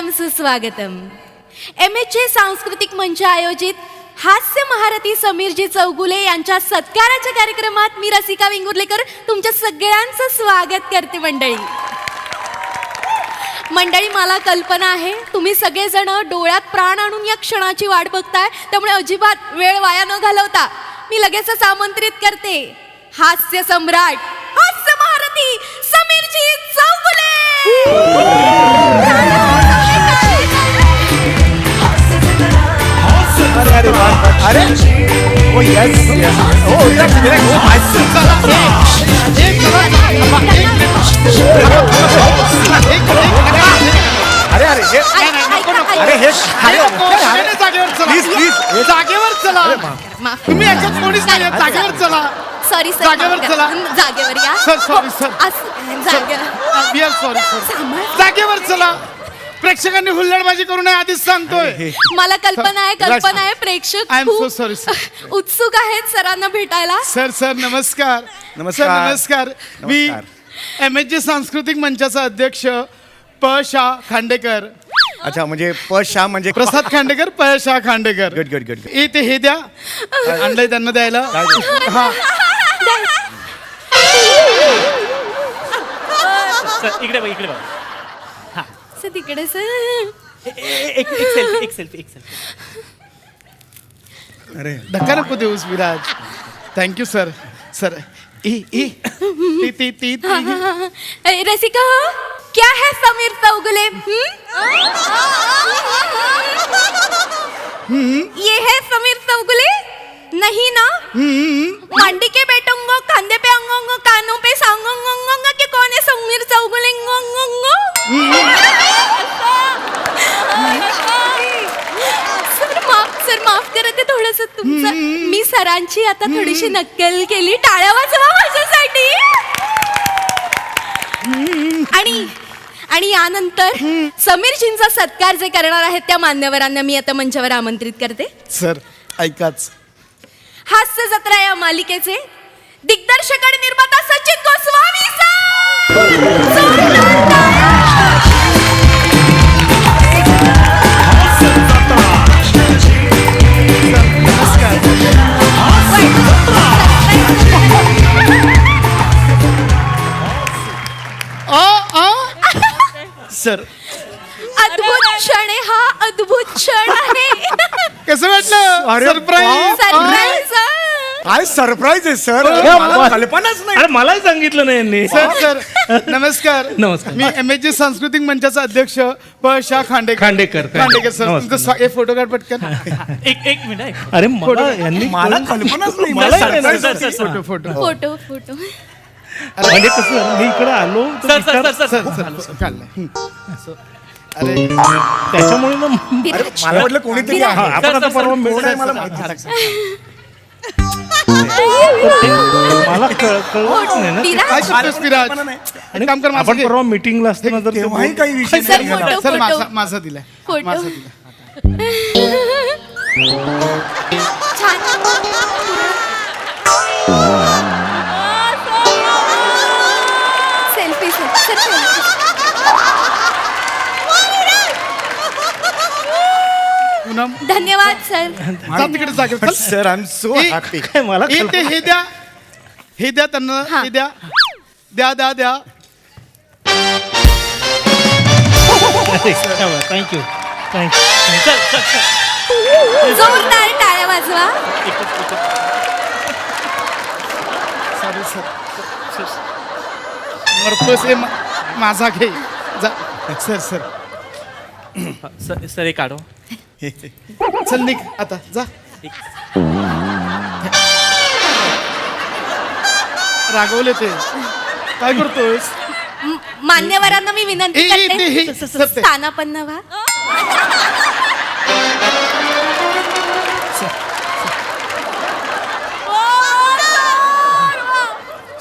स्वागतम सुस्वागतम. MHA सांस्कृतिक मंच आयोजित हास्य महारथी समीरजी चौगुले यांच्या सत्काराच्या कार्यक्रमात मी रसिका वेंगुर्लेकर तुमच्या सगळ्यांचं स्वागत करते. मंडळी मला कल्पना आहे तुम्ही सगळेजण डोळ्यात प्राण आणून या क्षणाची वाट बघताय, त्यामुळे अजिबात वेळ वाया न घालवता मी लगेचच आमंत्रित करते हास्य सम्राट, हास्य महारथी समीरजी चौगुले. अरे ओ यस यस ओ अरे अरे अरे हे प्लीज प्लीज जागेवर चला. तुम्ही याच्यात कोणीच नाही, जागेवर चला. सॉरी सर, जागेवर चला. जागेवर या sir sorry sir, we are sorry sir. जागेवर चला. प्रेक्षकांनी हुल्लडबाजी करू नये आधीच सांगतोय. मला कल्पना आहे प्रेक्षक आय एम सो खूप सॉरी सर. उत्सुक आहेत सरांना भेटायला. सर सर नमस्कार. नमस्कार. सर नमस्कार. मी MHA सांस्कृतिक मंचाचा अध्यक्ष शाह खांडेकर. अच्छा म्हणजे शाह म्हणजे Prasad Khandekar, Shah Khandekar. Good good good. ते हे द्या, आणलंय त्यांना द्यायला. हा इकडे बघ, इकडे बघ. सर तिकडे सर. एक सेल्फी. अरे धक्का नको Deus Viraj. Thank you sir. Sir ती रसिका हो, क्या है समीर चौगुले? ये है समीर चौगुले नहीं ना? मांडी के बैठूंगो, कंधे पे अंगोंगो, कानों पे सांगोंगो कि कौन है समीर चौगुले? सर माफ करा, ते थोडंसं तुमचं मी सरांची आता थोडीशी नक्कल केली. टाळ्या वाजवा माझ्यासाठी. आणि यानंतर समीरजींचा सत्कार जे करणार आहेत त्या मान्यवरांना मी आता मंचावर आमंत्रित करते. सर ऐकाच. हास्य जत्रा या मालिकेचे दिग्दर्शक आणि निर्माता सचिन गोस्वामी सर अद्भुत क्षण आहे हा, अद्भुत क्षण आहे. कसं वाटलं? अरे सरप्राईज. सरप्राईज. काय सरप्राईज आहे सर. मला कल्पनाच नाही. अरे मलाही सांगितलं नाही यांनी. सर नमस्कार. नमस्कार. मी MHA सांस्कृतिक मंचाचा अध्यक्ष शाह खांडेकर. खांडेकर सर नमस्कार. तुमचं फोटो कार्ड पटकन. एक मिनिट. अरे मला यांनी मला कल्पनाच नाही. मला मला नाही, surprise सर, होती. Sir, photo photo photo photo. म्हणजे कसं मी इकडे आलो तर सर काढलंय. अरे त्याच्यामुळे ना अरे मला वाटलं कोणीतरी आहे. आपण आता परवा कोण आहे मला माहिती नाही. मला कळलंच नाही ना. विराज, काय शिकतोस विराज? कल्पना नाही. एक काम कर, माझं आपण घे. परवा मीटिंगला असताना तर ते तेव्हाही काही विषय सर, नाही झाला. फोटो. सर माझा दिलाय. फोटो. माझा दिलाय. Selfie sir. पूनम धन्यवाद सर. जा तिकडे जागेवर चल. Sir I am so happy. काय मला हे द्या त्यांना. हा. हे द्या. थँक्यू. जोरदार टाळ्या वाजवा. Sorry sir. मरतोस हे माझा घे. जा सर. सर एक काढो. चल निघ आता जा. रागवले ते काय करतोस? मान्यवरांना मी विनंती हे, करते सत्य. स्थानापन्न व्हा.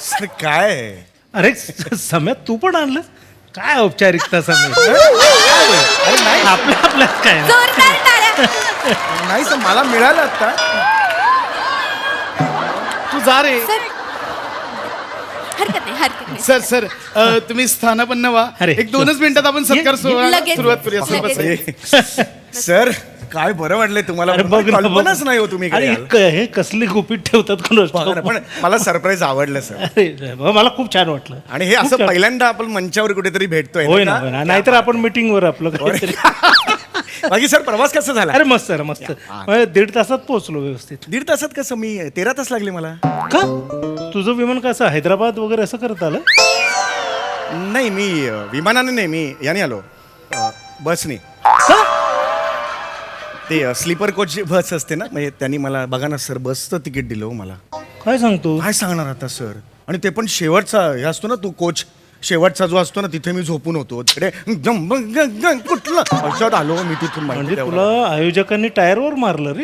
सर काय आहे? अरे सम्या तू पण आणलं काय औपचारिकता सम्या. अरे नाही आपल्यात काय जोरदार टाळ्या. नाही सर मला मिळालं आता. तू जा रे. सर हरकत नाही हरकत नाही सर सर तुम्ही स्थानापन्न व्हा. अरे, एक 2च मिनिटात आपण सत्कार सोहळ्याला लगेच. सुरुवात करूया. लगेच. बसा. सर काय बरं वाटलंय तुम्हाला अरे बघ ना, बघ. कल्पनाच नाही हो तुम्ही अरे इकडे याल. हे कसली गुपित ठेवतात कोणास ठाऊक. बघा ना, पण मला सरप्राईज आवडलं सर अरे मला खूप छान वाटलं. आणि हे खूप असं छान. पहिल्यांदा आपण मंचावर कुठेतरी भेटतोय होय ना ना होय ना. नाहीतर आपण मीटिंगवर आपलं काहीतरी. बाकी सर प्रवास कसा झाला अरे मस्त रे, मस्त. म्हणजे 1.5 तासात पोहोचलो व्यवस्थित. 1.5 तासात कसं मी 13 तास लागले मला का तुझं विमान कसं हैदराबाद वगैरे असं करत आलं? नाही मी विमानाने नाही मी याने आलो बसने का? ते स्लीपर कोच बस असते ना म्हणजे त्यांनी मला बघा ना सर बसचं तिकीट दिलं हो मला. काय सांगतो? काय सांगणार आता सर आणि ते पण शेवटचा हे असतो ना तू कोच शेवटचा जो असतो ना तिथे मी झोपून होतो तिकडे कुठलं अशात आलो मी तिथून म्हणजे माहिती तुला आयोजकांनी टायरवर मारलं रे.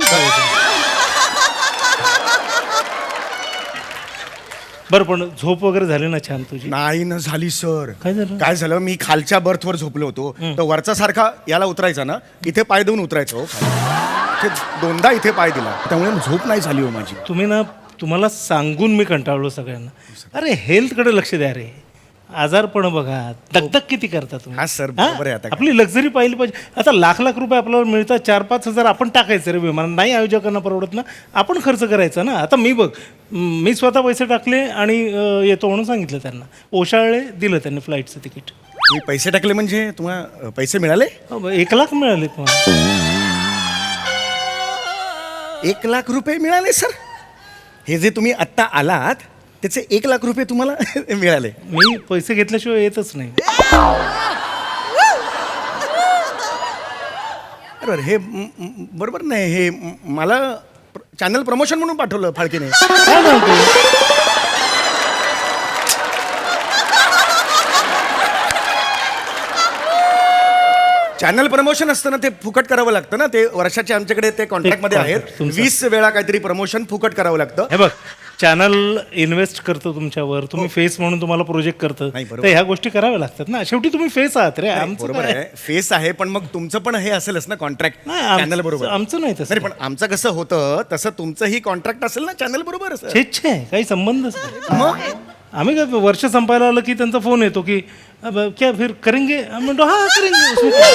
बरं पण झोप वगैरे झाली ना छान तुझी? नाही ना झाली सर. काय झालं? काय झालं मी खालच्या बर्थवर झोपलो होतो तर वरचा सारखा याला उतरायचा ना इथे पाय देऊन उतरायचं हो खाली. इथे 2दा इथे पाय दिला त्यामुळे झोप नाही झाली हो माझी. तुम्हाला सांगून मी कंटाळलो सगळ्यांना. अरे हेल्थकडे लक्ष द्या रे. आजारपण बघा, दगदग किती करता तुम्ही. हा सर, बरोबर आहे आता. आपली लक्झरी पाहिली पाहिजे. आता लाख लाख रुपये आपल्याला मिळतात, 4-5 हजार आपण टाकायचं रे विमान. नाही आयोजकांना परवडत ना, आपण खर्च करायचा ना. आता मी बघ, मी स्वतः पैसे टाकले आणि येतो म्हणून सांगितलं त्यांना. ओशाळले दिलं त्यांनी फ्लाईटचं तिकीट. मी पैसे टाकले म्हणजे तुम्हाला पैसे मिळाले? 1 लाख मिळाले तुम्हाला. 1 लाख रुपये मिळाले सर. हे जे तुम्ही आत्ता आलात त्याचे 1 लाख रुपये तुम्हाला मिळाले. मी पैसे घेतल्याशिवाय येतच नाही. बरोबर हे बरोबर नाही हे मला चॅनल प्रमोशन म्हणून पाठवलं फाळकेने. काय सांगतो? चॅनल प्रमोशन असतं ना ते फुकट करावं लागतं ना. ते वर्षाचे आमच्याकडे ते कॉन्ट्रॅक्टमध्ये आहेत. तुमचं. 20 वेळा काहीतरी प्रमोशन फुकट करावं लागतं. हे बघ, चॅनल इन्व्हेस्ट करतो तुमच्यावर, तुम्ही फेस म्हणून तुम्हाला प्रोजेक्ट करतं, नाही, बरोबर. तर ह्या गोष्टी कराव्या लागतात ना. शेवटी तुम्ही फेस आहात रे. नाही, आमचं बरोबर काय? आहे फेस आहे पण मग तुमचं पण हे असेलच ना कॉन्ट्रॅक्ट नाही, आमचं- चॅनल बरोबर. आमचं नाही तसं. नाही पण आमचं कसं होतं तसं तुमचंही कॉन्ट्रॅक्ट असेल ना चॅनल बरोबर सर. छे काही संबंधच नाही. मग आम्ही काय वर्ष संपायला आलं की त्यांचा फोन येतो की अब क्या फिर करेंगे. आम्ही म्हणतो हा करेंगे. उसमें क्या?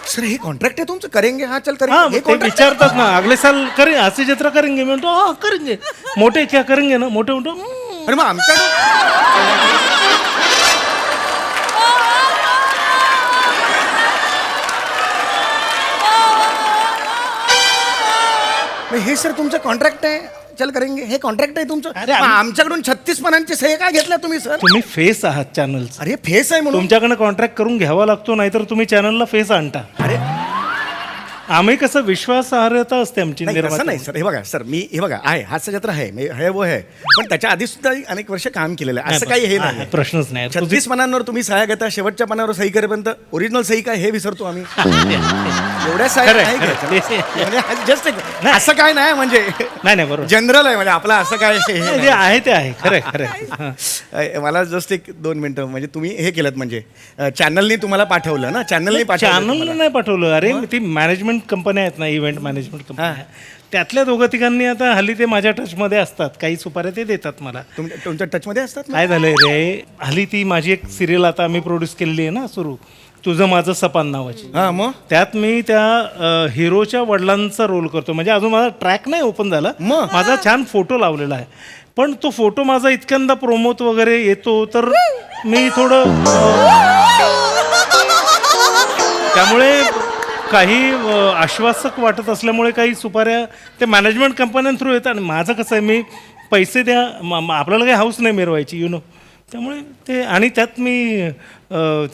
सर हे कॉन्ट्रॅक्ट आहे तुमचं करेंगे हा चल हा करेंगे हे ते contract आहे? विचारतात ना, अगले साल करेंगे, हास्य जत्रा करेंगे. मी म्हणतो हा करेंगे. मोठे क्या करेंगे ना, मोठे म्हणतो अरे मग आमच्या मग हे सर तुमचं कॉन्ट्रॅक्ट आहे चल करेंगे हे कॉन्ट्रॅक्ट आहे तुमचं. अरे मग आम्ही- आमच्याकडून 36 पानांचे सह्या काय घेतल्या तुम्ही सर? तुम्ही फेस आहात चॅनलचा. अरे फेस आहे म्हणून तुमच्याकडनं कॉन्ट्रॅक्ट करून घ्यावा लागतो, नाहीतर तुम्ही चॅनलला फेस आणता. अरे आम्ही कसं विश्वासार्हता असते आमची नाही तसं निर्माता. नाही सर. हे बघा सर मी हे बघा आहे हास्य जत्रा आहे हे वो आहे पण त्याच्या आधी सुद्धा अनेक वर्ष काम केलेलं आहे असं काही हे हा, नाही. प्रश्नच नाही. 36 पानांवर तुम्ही सह्या घेता शेवटच्या पानावर सही करेपर्यंत ओरिजिनल सही काय हे विसरतो आम्ही. एवढ्या सह्या खरं नाही आहे, घ्यायच्या. म्हणजे जस्ट असं काय नाही म्हणजे नाही नाही बरोबर. जनरल आहे म्हणजे आपलं असं काय हे नाही, जे आहे ते आहे. खरं आहे, खरं आहे. हा. मला जस्ट 1-2 मिनिटं म्हणजे तुम्ही हे केलं म्हणजे चॅनलनी तुम्हाला पाठवलं ना चॅनलनी चॅनलला नाही पाठवलं. अरे ती मॅनेजमेंट कंपन्या आहेत ना, इव्हेंट मॅनेजमेंट कंपन्या, त्यातल्या 2-3 आता हल्ली ते माझ्या टचमध्ये असतात. काही सुपाऱ्या ते देतात मला. तुमच्या टचमध्ये असतात ना? काय झालंय रे, हल्ली ती माझी एक सिरियल आता आम्ही प्रोड्यूस केलेली आहे ना सुरू, तुझं माझं सपान नावाची. हा मग त्यात मी त्या हिरोच्या वडिलांचा रोल करतो. म्हणजे अजून माझा ट्रॅक नाही ओपन झाला, मग? माझा छान फोटो लावलेला आहे. पण तो फोटो माझा इतक्यांदा प्रोमोत वगैरे येतो तर मी थोडं त्यामुळे काही आश्वासक वाटत असल्यामुळे काही सुपाऱ्या ते मॅनेजमेंट कंपन्यां थ्रू येतात. आणि माझं कसं आहे, मी पैसे द्या आपल्याला काही हाऊस नाही मिरवायची नो. त्यामुळे ते आणि त्यात मी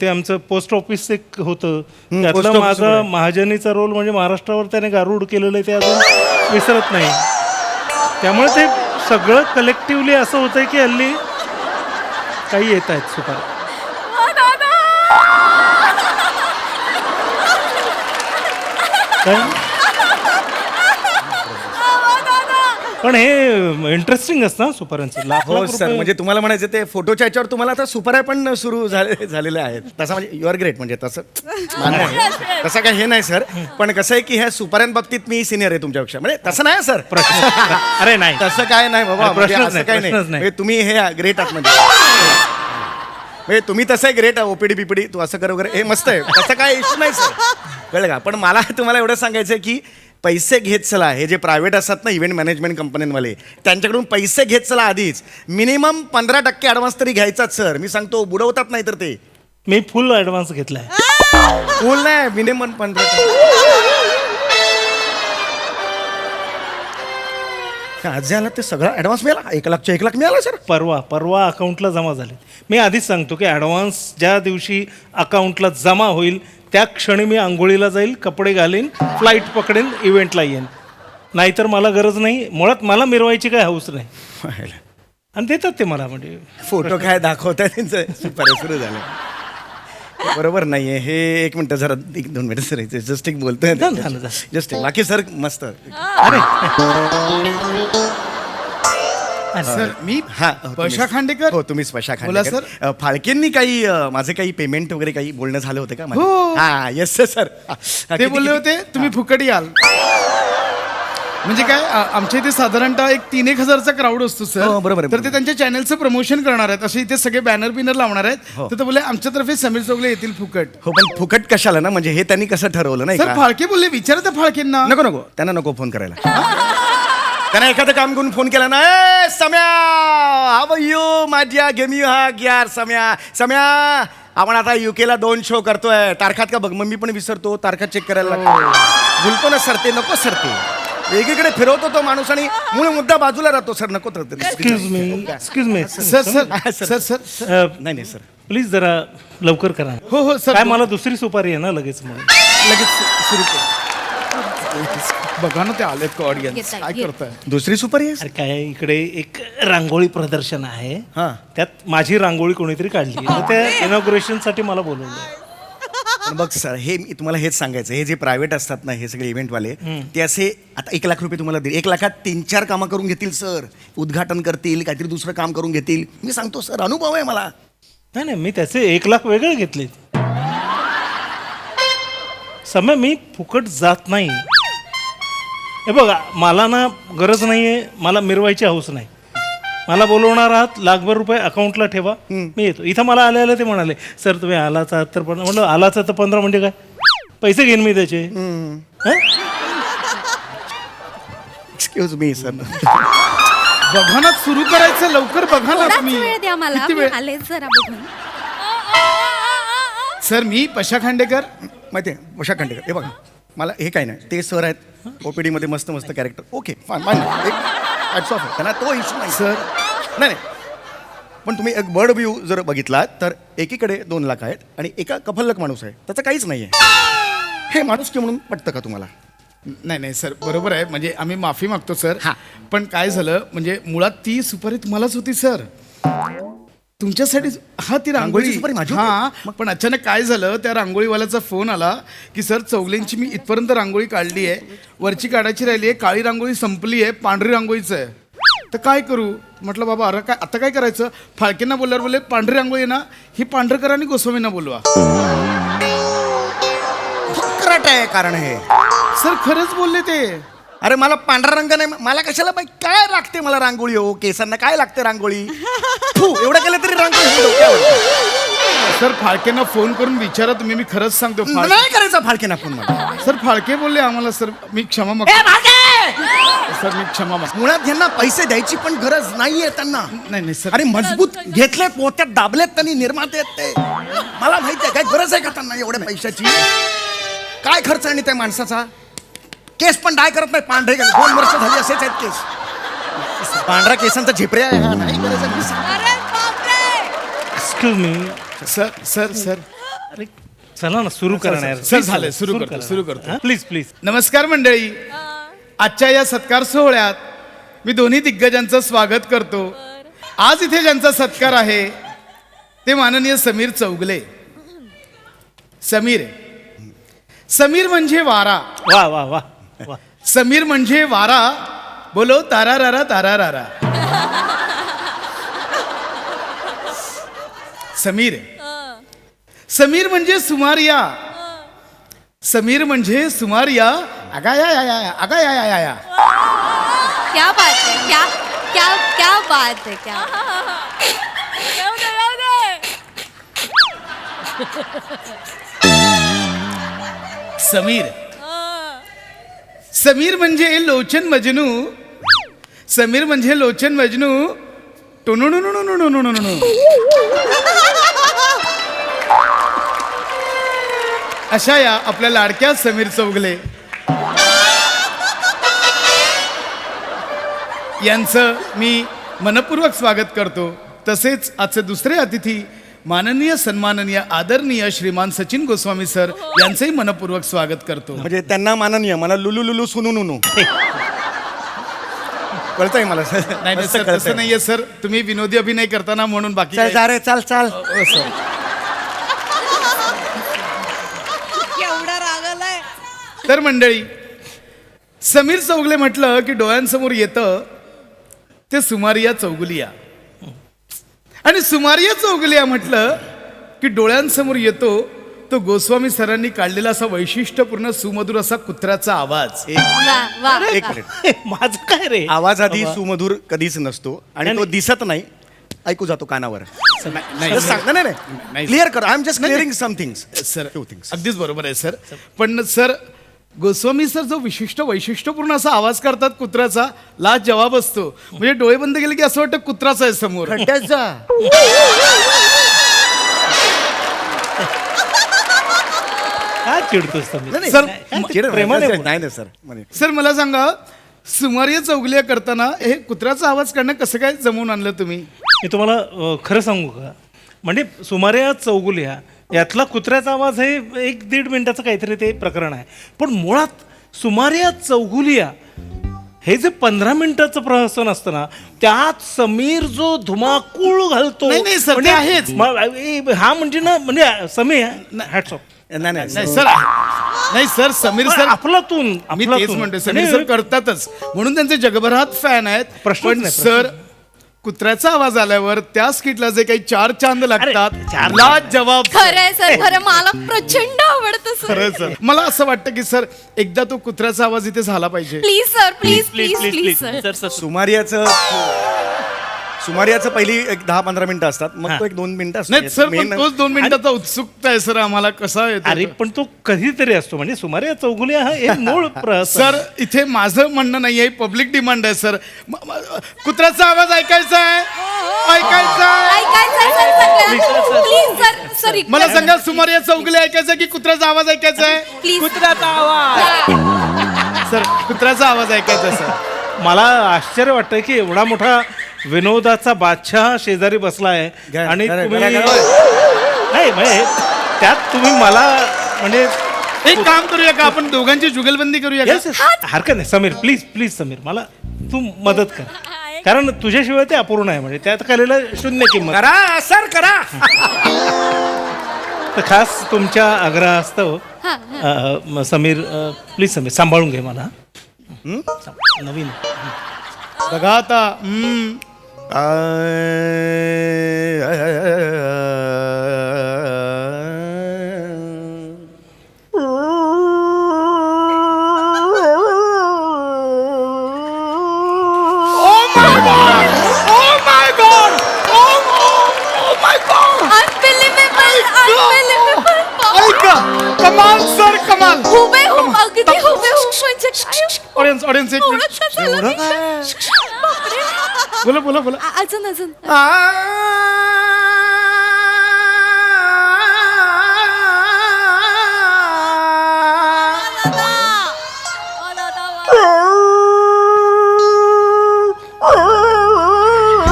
ते आमचं पोस्ट ऑफिस एक होतं त्यातलं पोस्ट ऑफिस माझा महाजनीचा रोल म्हणजे महाराष्ट्रावर त्याने गारूड केलेलं आहे ते अजून विसरत नाही. त्यामुळे ते सगळं कलेक्टिव्हली असं होतंय की हल्ली काही येत आहेत सुपाऱ्या. काय? पण हे इंटरेस्टिंग असतं ना सुपाऱ्यांचं लाख हो लाख सर रुपये. म्हणजे तुम्हाला म्हणायचं ते फोटोच्या याच्यावर तुम्हाला आता सुपाऱ्या पण सुरू झालेले आहेत तसं म्हणजे यू आर ग्रेट म्हणजे तसं मान्य आहे. तसं काय हे नाही सर पण कसं आहे की ह्या सुपाऱ्यांबाबतीत मी सिनियर आहे तुमच्यापेक्षा म्हणजे तसं नाही सर प्रश्न अरे नाही तसं काय नाही बाबा अरे, म्हणजे प्रश्नच असं नाही, काय प्रश्नच नाही नाही. म्हणजे तुम्ही हे ग्रेट आहात म्हणजे तुम्ही तसं आहे ग्रेट ओपीडी बिपीडी तू असं कर वगैरे हे मस्त आहे तसं काय इश्यू नाही सर कळलं का पण मला तुम्हाला एवढं सांगायचं आहे की पैसे घेत चला हे जे प्रायव्हेट असतात ना इव्हेंट मॅनेजमेंट कंपन्यांवाले त्यांच्याकडून पैसे घेत चला आधीच मिनिमम 15% ॲडव्हान्स तरी घ्यायचाच सर मी सांगतो बुडवतात नाही तर ते मी फुल ऍडव्हान्स घेतलाय फुल नाही मिनिमम 15%. आज झाला ते सगळा ॲडव्हान्स मिळाला 1 लाख मिळाला सर परवा अकाउंटला जमा झाले मी आधीच सांगतो की ॲडव्हान्स ज्या दिवशी अकाउंटला जमा होईल त्या क्षणी मी आंघोळीला जाईल कपडे घालीन फ्लाईट पकडेन इव्हेंटला येईन नाहीतर मला गरज नाही मुळात मला मिरवायची काय हौस नाही आणि देतात ते मला म्हणजे फोटो काय दाखवताय त्यांचं सुरू झालं बरोबर नाहीये हे 1 मिनिट जरा 1-2 मिनिट सर जस्ट एक बोलतोय झालं. जस्ट बाकी सर मस्त अरे सर मी हा पशा खांडेकर हो तुम्ही स्पशा बोला, खांडेकर फाळकेंनी काही माझे काही पेमेंट वगैरे काही बोलणं झालं होतं का हो. हा येस सर ते बोलले होते तुम्ही फुकट याल म्हणजे काय आमच्या इथे साधारणतः एक 3-1 हजारचा क्राऊड असतो सर हो, बरोबर आहे, तर ते त्यांच्या चॅनलचं प्रमोशन करणार आहेत असे इथे सगळे बॅनर बिनर लावणार आहेत हो. तर ते बोलले आमच्यातर्फे समीर चौगले येतील फुकट हो पण फुकट कशाला ना म्हणजे हे त्यांनी कसं ठरवलं नाही सर का फाळके बोलले विचारा त्या फाळकेंना नको त्यांना नको फोन करायला त्यांना एखादं काम करून फोन केला ना ए सम्या हाव यू माझ्या गेम यू हा यार सम्या आपण आता युकेला 2 शो करतोय तारखात का बघ मग मी पण विसरतो तारखा चेक करायला लागतो भुलतो ना सर ते नको सर ते एकीकडे फिरवतो तो माणूस आणि मूळ मुद्दा बाजूला राहतो सर नको तर excuse me sir sir sir sir नाही सर प्लीज जरा लवकर करा हो हो सर काय मला दुसरी सुपारी आहे ना लगेच म्हणून लगेच सुरू कर बघा ना ते आलेत का ऑडियन्स येताय, काय येत. करताय दुसरी सुपारी आहे अरे काय इकडे एक रांगोळी प्रदर्शन आहे हा. त्यात माझी रांगोळी कोणीतरी काढली तर त्या इनॉग्रेशन साठी मला बोलवलं पण बघ सर हे मी तुम्हाला हेच सांगायचं हे जे प्रायव्हेट असतात ना हे सगळे इव्हेंटवाले ते असे आता 1 लाख रुपये तुम्हाला देईल 1 लाखात 3-4 कामं करून घेतील सर उद्घाटन करतील काहीतरी दुसरं काम करून घेतील मी सांगतो सर अनुभव आहे मला नाही मी त्याचे 1 लाख वेगळे घेतले समय मी फुकट जात नाही हे बघा मला ना गरज नाहीये मला मिरवायची हौस नाही मला बोलवणार आहात 1 लाख रुपये अकाउंटला ठेवा मी येतो इथं मला आले ते म्हणाले सर तुम्ही आलाच आहात तर म्हणलं आलाच तर 15 म्हणजे काय पैसे घेईन मी त्याचे हं? एक्सक्यूज मी सर बघा ना सुरू करायचं लवकर बघा ना थोडाच तुम्ही वेळ द्या मला किती मी वेळ आले जरा बघून सर मी पशा खांडेकर माहिती आहे उषा खांडेकर हे बघा मला हे काय नाही ते सर आहेत ओपीडी मध्ये मस्त कॅरेक्टर ओके मान्य एक ऑफ त्यांना तो इश्यू नाही सर नाही पण तुम्ही एक बर्ड व्ह्यू जर बघितला तर एकीकडे 2 लाख आहेत आणि एका कफल्लक माणूस आहे त्याचं काहीच नाही आहे हे माणूस की म्हणून पटतं का तुम्हाला नाही सर बरोबर आहे म्हणजे आम्ही माफी मागतो सर हा. पण काय झालं म्हणजे मुळात ती सुपारी तुम्हालाच होती सर तुमच्यासाठी हा ती रांगोळी रांगोळीची सुपारी माझी होती? हा पण अचानक काय झालं त्या रांगोळीवाल्याचा फोन आला की सर चौगलेंची मी इथपर्यंत रांगोळी काढली आहे वरची काढायची राहिली आहे काळी रांगोळी संपली आहे पांढरी रांगोळीचं आहे तर काय करू म्हटलं बाबा अरे काय आता काय करायचं फाळकेंना बोलल्यावर बोलले पांढरी रांगोळी आहे ना ही पांढरकर आणि गोस्वामींना बोलवा फक्राट आहे कारण हे सर खरंच बोलले ते अरे मला पांढरा रंग नाही मला कशाला पाहिजे काय लागते मला रांगोळी हो केसांना काय लागते रांगोळी फू, एवढं केलं तरी रांगोळी डोक्यावर. सर फाळकेंना फोन करून विचारा तुम्ही मी खरंच सांगतो नाही करायचा फाळकेना फोन मला सर फाळके बोलले आम्हाला सर मी क्षमा मागतो ए, फाळके! सर मी क्षमा मागतो मुळात यांना पैसे द्यायची पण गरज नाहीये त्यांना नाही सर अरे मजबूत घेतले पोत्यात दाबलेत त्यांनी निर्माते आहेत ते मला माहिती आहे काय गरज आहे का त्यांना एवढ्या पैशाची काय खर्च आहे त्या माणसाचा केस पण डाय करत नाही पांढरे 2 वर्ष झाली असेच आहेत केस पांढऱ्या केसांचा झिपऱ्या आहे हा नाही गरज आहे. Excuse me sir sir sir अरे चला ना सुरू करा ना यार. सर, झालंय, सुरू करतो, सुरू करतो. हां? प्लीज प्लीज नमस्कार मंडळी आजच्या या सत्कार सोहळ्यात मी दोन्ही दिग्गजांचं स्वागत करतो आज इथे ज्यांचा सत्कार आहे ते माननीय समीर चौगले समीर म्हणजे वारा वा वा वा वा समीर म्हणजे वारा बोलो तारा रारा तारा रारा. समीर समीर म्हणजे सुमारिया. समीर म्हणजे सुमारिया. अगा या या या अगा या या या. क्या बात है, क्या क्या क्या बात है, क्या समीर समीर म्हणजे लोचन मजनू. समीर म्हणजे लोचन मजनू. टुनुनुनुनुनुनुनुनुनु. अशा या आपल्या लाडक्या समीर चौगले यांचं मी मनपूर्वक स्वागत करतो. तसेच आजचे दुसरे अतिथी माननीय सन्माननीय आदरणीय श्रीमान सचिन गोस्वामी सर यांचंही मनपूर्वक स्वागत करतो. म्हणजे त्यांना माननीय, मला लुलू लुलू सुनू नुनू कळतंय मला. नाही नाही सर, तसं नाहीये सर. तुम्ही विनोदी अभिनय करताना म्हणून बाकी चल काही- जा रे, चाल चाल. असं. एवढा राग आलाय. तर मंडळी, समीर चौगले म्हटलं की डोळ्यांसमोर येतं ते सुमारिया चौगुलिया. आणि सुमारिया चौगुलिया म्हटलं की डोळ्यांसमोर येतो तो गोस्वामी सरांनी काढलेला असा वैशिष्ट्यपूर्ण सुमधुर असा कुत्र्याचा आवाज. वा वा एक वा. मिनिट. माझं काय रे आवाज आधी सुमधुर कधीच नसतो आणि तो दिसत नाही, ऐकू जातो कानावर. नाही सांग नाही नाही. नाही क्लिअर कर. I am just clearing some things. Sir Few things. अगदीच बरोबर आहे सर. पण सर गोस्वामी सर जो विशिष्ट वैशिष्ट्यपूर्ण असा आवाज करतात कुत्र्याचा, लाज जवाब असतो. म्हणजे डोळे बंद केले की असं वाटतं कुत्राचा आहे समोर. खड्ड्यात जा. काय चिडतोस समीर? नाही, सर, नाही, चिड- प्रेमाने बोल. नाही नाही सर म्हणे. सर मला सांगा, सुमारिया चौगलिया करताना हे कुत्र्याचा आवाज काढणं कसं काय जमवून आणलं तुम्ही? मी तुम्हाला खरं सांगू का, म्हणजे सुमारे चौगुलिया यातला कुत्र्याचा आवाज हे 1-1.5 मिनिटाचं काहीतरी ते प्रकरण आहे. पण मुळात सुमारे चौगुलिया हे जे 15 मिनिटाचं प्रहसन असतं ना, त्यात समीर जो धुमाकूळ घालतो. नाही, नाही, सर, ते म्हणजे आहेच. हा म्हणजे ना, म्हणजे समीर हॅट्स ऑफ. नाही नाही नाही सर, नाही सर, समीर सर अफलातून मी तेच अफलातून. म्हणतोय, समीर नाही, सर करतातच म्हणून त्यांचे जगभरात फॅन आहेत. प्रश्नच पण नाही, सर कुत्र्याचा आवाज आल्यावर त्या स्किटला जे काही 4 चांद लागतात, चार- लाज जवाब. खरंय सर, खरं मला प्रचंड आवडतं सर. खरं सर, मला असं वाटतं की सर एकदा तो कुत्र्याचा आवाज इथे झाला पाहिजे. Please sir, please please please sir. सुमारियाचं पहिली एक 10-15 मिनिटं असतात, मग तो एक 2 मिनिटं नाही सर, पण Main- तोच 2 मिनिटाचा उत्सुकता आहे सर आम्हाला. कसा अरे आहे पण तो कधीतरी असतो. म्हणजे सुमारे चौगुलिया हा एक मूळ प्रहसन. सर, इथे माझं म्हणणं नाही आहे, पब्लिक डिमांड आहे सर. कुत्र्याचा आवाज ऐकायचा आहे, ऐकायचा आहे. ऐकायचंय सर सगळं. प्लीज सर, सर इकडे. मला सांगा, सुमारिया चौगले ऐकायचा की कुत्र्याचा आवाज ऐकायचा आहे? प्लीज. कुत्र्याचा आवाज. सर, कुत्र्याचा आवाज ऐकायचा सर. मला आश्चर्य वाटतंय की एवढा मोठा विनोदाचा बादशाह शेजारी बसला आहे घ्या, आणि घ्या, तुम्ही घ्या, घ्या. नाही म्हणजे त्यात तुम्ही मला म्हणजे एक काम करूया का, आपण दोघांची जुगलबंदी करूया Yes, का? yes. हरकत नाही समीर, प्लीज प्लीज समीर, मला तू मदत कर, कारण तुझ्याशिवाय ते अपूर्ण आहे. म्हणजे त्यात केलेलं 0 किंमत. करा सर करा. तर खास तुमच्या आग्रहास्तव समीर प्लीज समीर सांभाळून घे मला. नवीन बघा आता. ऐका, कमाल सर, कमाल. हुबेहूब, अगदी हुबेहूब म्हणजे काय? ऑडियन्स ऑडियन्स एक मिनिट. थोडंसं झालं मी. बापरे. बोला बोला बोला. अजून अजून.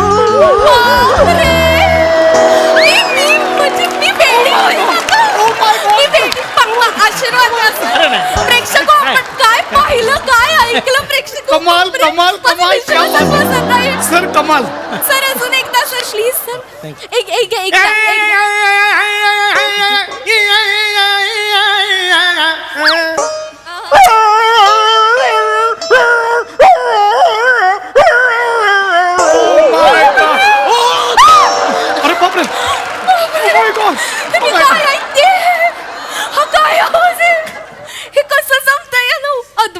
बापरे. म्हणजे मी वेडी होईल आता. मी वेडी. आशीर्वाद द्या सर. प्रेक्षक काय पाहिलं, काय ऐकलं प्रेक्षक. कमाल, कमाल, कमाल. सर कमाल. सर अजून एकदा सर, प्लीज सर. एकदा.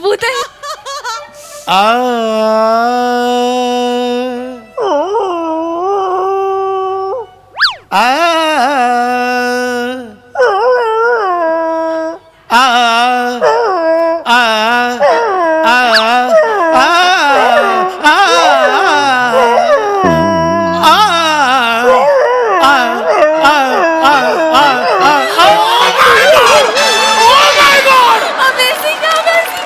अद्भुत आहे. Amazing, amazing.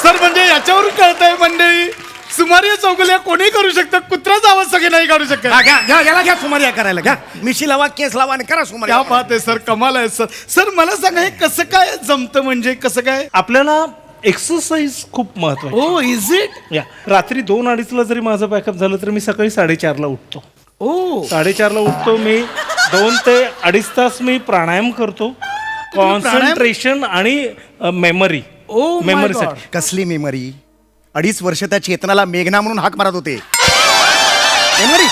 सर म्हणजे याच्यावरून कळतंय मंडळी सुमारिया चौगुल्या कोणी करू शकतं, कुत्राचा आवाज सगळे नाही काढू शकत. घ्या याला घ्या सुमारिया करायला घ्या. मिशी लावा, केस लावा आणि करा सुमारिया. क्या बात आहे सर, कमाल आहे सर. सर मला सांगा हे कसं काय जमतं, म्हणजे कसं काय? आपल्याला एक्सरसाइज खूप महत्वाची. Oh is it? या रात्री 2-2:30ला जरी माझं पॅकअप झालं तर मी सकाळी 4:30ला उठतो. ओ 4:30ला उठतो मी. 2 ते 2.5 तास मी प्राणायाम करतो. कॉन्सन्ट्रेशन आणि मेमरी. Oh my मेमरीसाठी. कसली मेमरी? 2.5 वर्ष त्या चेतनाला मेघना म्हणून हाक मारत होते. मेमरी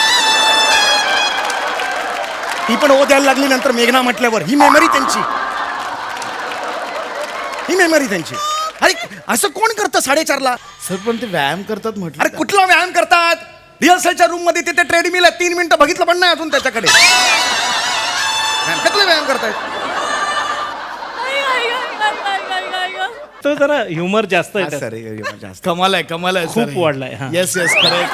ती पण ओ द्यायला लागली नंतर मेघना म्हटल्यावर. ही मेमरी त्यांची. अरे असं कोण करतं 4:30ला? सर पण ते व्यायाम करतात म्हटलं. अरे कुठला व्यायाम करतात? रिहर्सलच्या रूम मध्ये तिथे ट्रेडमिल आहे. 3 मिनिटं बघितलं पण नाही अजून त्याच्याकडे. कसले व्यायाम करतायत? तो जरा ह्युमर जास्त आहे त्यात. जास्त कमाल आहे खूप वाढलाय, हा. येस येस खरंय.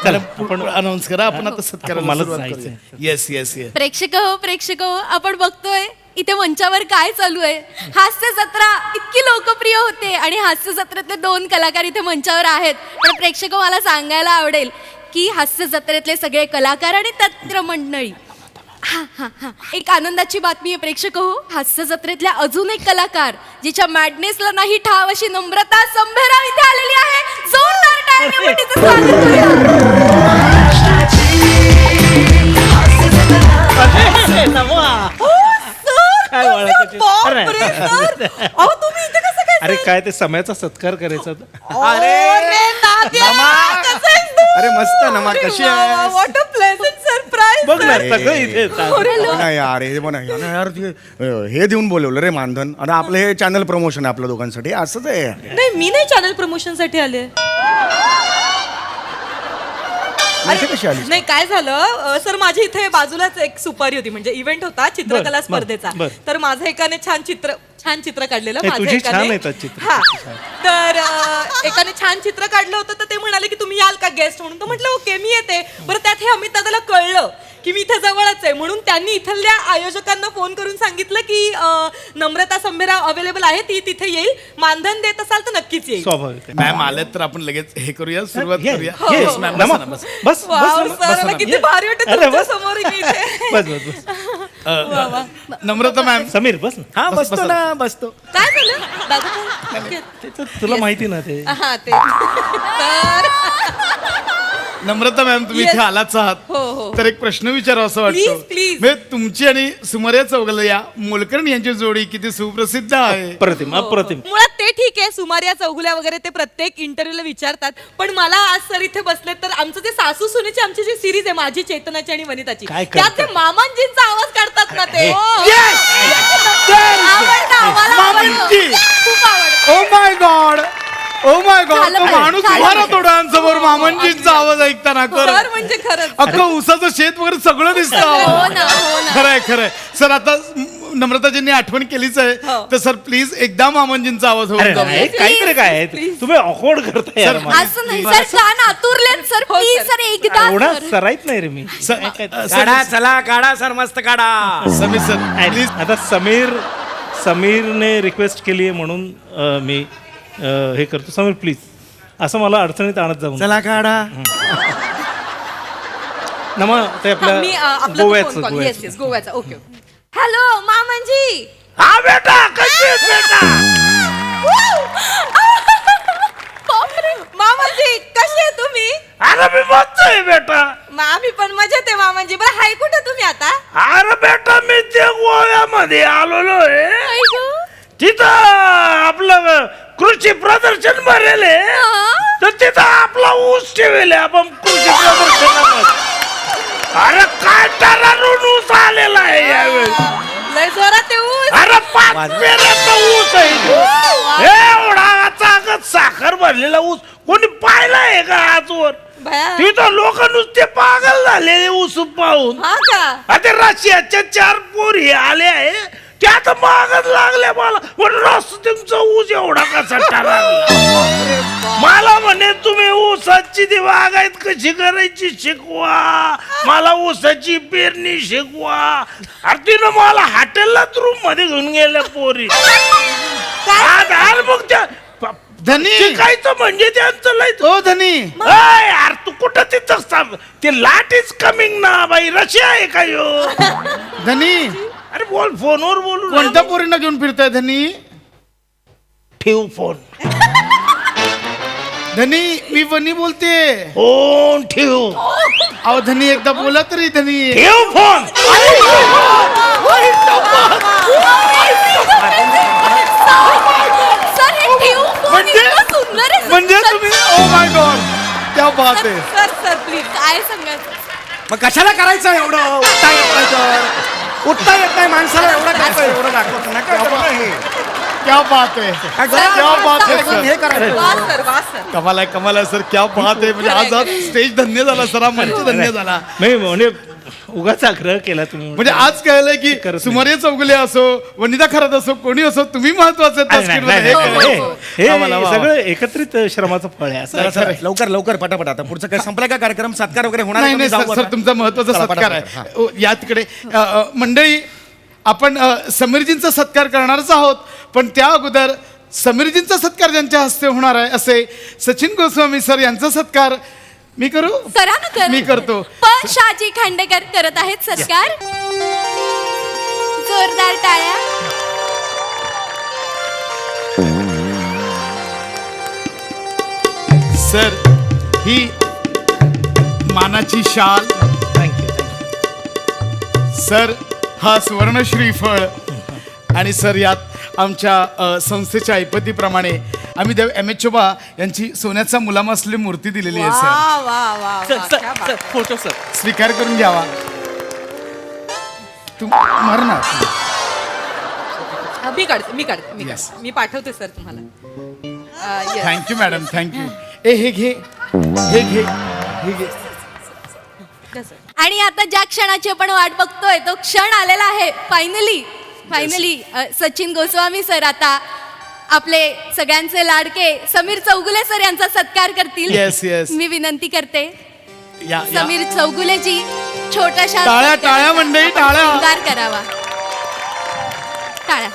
चला आपण अनाऊन्स करा, आपण आता सत्काराला मला सुरुवात जायचंय. करूया. Yes yes yes. प्रेक्षक हो आपण बघतोय इथे मंचावर काय चालू आहे. हास्य जत्रा इतकी लोकप्रिय होते आणि हास्य जत्रेतले 2 कलाकार इथे मंचावर आहेत. पण प्रेक्षक मला सांगायला आवडेल की हास्य जत्रेतले सगळे कलाकार आणि तत्र मंडळी. एक आनंदाची बातमी आहे प्रेक्षक हो. हास्य जत्रेतल्या अजून एक कलाकार जिच्या मॅडनेसला नाही ठाव अशी नम्रता संभेराव इथे आलेली आहे. जोरदार टाळ्यांनी तिचं स्वागत करूया. काय वाढायचं? बापरे, सर. अहो, तुम्ही इथे कसं काय, अरे सर? काय ते समयाचा सत्कार करायचा होता. अरे नादिया, नमा. कसं आहेस तू? अरे मस्त नमा, कशी आहेस? What a pleasant surprise, बघ ना sir. सगळं इथे येतात. नाही यार हे बघ ना यार हे देऊन बोलवलं रे मानधन. आणि आपलं हे चॅनल प्रमोशन आहे आपल्या दोघांसाठी. असंच आहे. नाही मी नाही चॅनल प्रमोशन साठी आले. इथे कशी आलीस? नाही काय झालं सर, माझ्या इथे बाजूलाच एक सुपारी होती, म्हणजे इव्हेंट होता चित्रकला बर, स्पर्धेचा. बर. तर माझं एकाने छान चित्र काढलेलं. हे माझं तुझी एकाने- छान येतात चित्र. हा. तर एकाने छान चित्र काढलं होतं, तर ते म्हणाले की तुम्ही याल का गेस्ट म्हणून. तर म्हटलं ओके मी येते. बरं त्यात हे अमित दादाला कळलं की मी इथे जवळच आहे, म्हणून त्यांनी इथल्या आयोजकांना फोन करून सांगितलं की नम्रता संभेराव अवेलेबल आहे, ती तिथे येईल. मानधन देत असाल तर नक्कीच येईल. स्वाभाविक आहे. मॅम आलेत तर आपण लगेच हे करूया, सुरुवात ये. करूया. हो, येस हो. मॅम नमा, बसा ना, बसा. बस वाव, बस सर, बस मला ना. किती भारी वाटतं अरे, तुमच्या बस. समोर मी इथे. बस नम्रता मॅम समीर बस ना. हा बसतो ना बसतो. काय झालं दादा काय? ते तर तुला माहिती ना ते. हा ते तर नम्रता मॅम तुम्ही Yes. इथे आलाच आहात, हो, हो. तर एक प्रश्न विचारावा असं वाटतं. Please, please. म्हणजे तुमची आणि सुमारिया चौगुले मोलकरण यांची जोडी किती सुप्रसिद्ध आहे. अप्रतिम अप्रतिम. मुळात ते ठीक आहे, सुमारिया चौगुल्या वगैरे ते प्रत्येक इंटरव्ह्यूला विचारतात. पण मला आज सर इथे बसले तर आमचं जे सासू सुनेची आमची जी सिरीज आहे माझी, चेतनाची आणि वनिताची, काय त्यात करतात? ते मामांजींचा आवाज काढतात ना ते. हो. आवडतं, आम्हाला मामांची. आवडतं. खूप आवडतं. Oh my God, oh my God. झालं तो पाहिजे, माणूस झालं उभा पाहिजे. तोडांसमोर मामांजींचा आवाज ऐकताना सर म्हणजे खरंच अख्खं उसाचं शेत वगैरे सगळं हो दिसतं. ना, हो ना. खरंय सर. आता नम्रताजींनी आठवण केलीच आहे, हो. तर सर प्लीज एकदा मामांजींचा आवाज अरे होऊन नाही, काहीतरी काय आहे? तुम्ही ऑकवर्ड करताय यार मला. असं नाही सर, कान आतुरलेत सर. हो, प्लीज सर. सर एकदा एवढा सर. सराईत नाही रे मी. काढा चला काढा सर मस्त काढा. Sameer sir please. आता समीरने रिक्वेस्ट केली आहे म्हणून मी हे करतो. समीर प्लीज असं मला अडचणीत आणत जाऊन. चला काढा. नमा ते मी आपल्या गोव्याचं येस येस गोव्याचा. ओके हॅलो मामांजी. हा बेटा कशी आहेस बेटा? बापरे. मामांजी कसे आहे तुम्ही? अरे मी बसतोय बेटा. आम्ही पण मजेत आहे मामांजी. बरं हाय कुठे तुम्ही आता? अरे बेटा मी ते गोव्यामध्ये आलेलो आहे. आई गं. तिथं आपलं कृषी प्रदर्शन भरेल आहे. तर तिथं आपला ऊस ठेवेल आपण कृषी प्रदर्शनामध्ये. अरे काय टरारून ऊस आलेला आहे यावेळी. लय जोरात आहे ऊस. अरे 5 पेऱ्याचा ऊस आहे तो. एवढा चागत साखर भरलेला ऊस कोणी पाहिलाय का आजवर? भया. तिथं लोक नुसते पागल झालेले ऊस पाहून. हा का? आता रशियाच्या 4 पोरी आले आहे त्या आता मागच लागल्या मला. पण रस्त्यांचा ऊस एवढा कसा लागला? मला म्हणे तुम्ही ऊसाची ती बागायत कशी करायची शिकवा, मला ऊसाची पेरणी शिकवा. अरे तिनं मला हॉटेललाच रूम मध्ये घेऊन गेल्या पोरी. आज मग त्या धनी शिकायचं म्हणजे त्यांचं लय. ओ धनी यार तू कुठं तिथं सांग ते लाट इज कमिंग ना बाई. रशिया आहे का यो? धनी अरे बोल फोनवर बोलू. कोणत्या पोरींना घेऊन फिरताय धनी? ठेव फोन. धनी मी वनी बोलते. फोन ठेव. अहो धनी एकदा बोला तरी धनी. ठेव फोन. सर हे ठेवू फोन म्हणजे इतकं सुंदर आहे म्हणजे सर. तुम्ही ओ माय गॉड क्या बात आहे. Sir sir please. काय सांगायचं? मग कशाला करायचं एवढं? उठता येत नाही तर उठता येत नाही माणसाला एवढं काय एवढं दाखवत नका करू ना हे. क्या बात आहे. क्या बात आहे हे सर. करायचं. वाह सर वाह सर. कमाल आहे सर. क्या बात आहे. म्हणजे आज स्टेज धन्य झाला सर. हा मंच धन्य झाला. नाही म्हणजे उगाच आग्रह केला तुम्ही. म्हणजे आज कळलंय की करत नाही. सुमारे चौगुले असो वनिता खरात असो कोणी असो तुम्ही महत्वाचे अरे नाही, नाही, नाही, हे आम्हाला वा. सगळं एकत्रित श्रमाचं फळ आहे असं. चला, चला, लवकर लवकर पटापट. आता पुढचं काय संपलं का कार्यक्रम? सत्कार वगैरे होणार आहे नाही का? नाही मी सर जाऊ सर आता? तुमचा महत्वाचा चला, सत्कार पटापट, आहे. ओ, या तिकडे मंडळी आपण समीरजींचा सत्कार करणारच आहोत. पण त्या अगोदर समीरजींचा सत्कार ज्यांच्या हस्ते होणार आहे असे सचिन गोस्वामी सर यांचा सत्कार मी करू. करा ना करा. मी करतो. पण शाजी खांडेकर करत आहेत सत्कार. जोरदार टाळ्या. सर ही मानाची शाल. सर हा सुवर्ण श्रीफळ. आणि सर यात आमच्या संस्थेच्या ऐपतीप्रमाणे आम्ही देव एम एच चोबा यांची सोन्याचा मुलामा असलेली मूर्ती दिलेली आहे सर. वाह वाह वाह क्या बात. Photo sir. स्वीकार करून घ्यावा. तू मार ना. मी काढते मी काढते मी Yes. काढते. मी पाठवते सर तुम्हाला. yes. Thank you madam thank you. ए हे घे हे घे हे घे. कसं? आणि आता ज्या क्षणाची आपण वाट बघतोय तो क्षण आलेला आहे. फायनली सचिन गोस्वामी सर आता आपले सगळ्यांचे लाडके समीर चौगुले सर यांचा सत्कार करतील. Yes, yes. मी विनंती करते या या. समीर चौगुलेजी छोट्याशा टाळ्या, टाळ्या मंडळी, टाळ्या. शृंगार करावा. टाळ्या.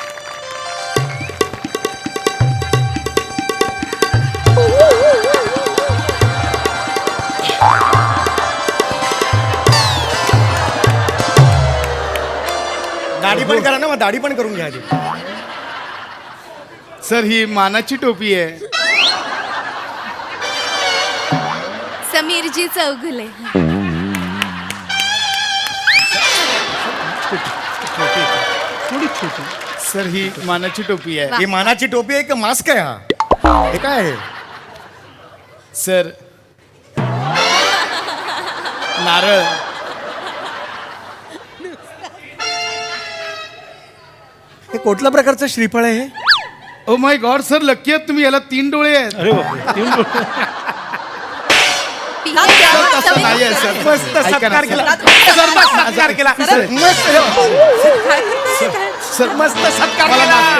दाढी पण करा ना, मग दाढी पण करून घ्या आधी. सर ही मानाची टोपी आहे. समीरजी चौगुले. थोडी छोटी. सर ही मानाची टोपी आहे. ही मानाची टोपी आहे का मास्क आहे हा? हे काय आहे? सर नारळ. हे कुठल्या प्रकारचं श्रीफळ आहे हे? Oh my God sir lucky आहेत तुम्ही. याला 3 डोळे आहेत. अरे बापरे. 3 डोळे. तसं नाही आहे सर. मस्त ऐका ना, सत्कार सर. केला. सर, मस्त सत्कार केला. सर. मस्त सर मस्त सत्कार मला केला. माफ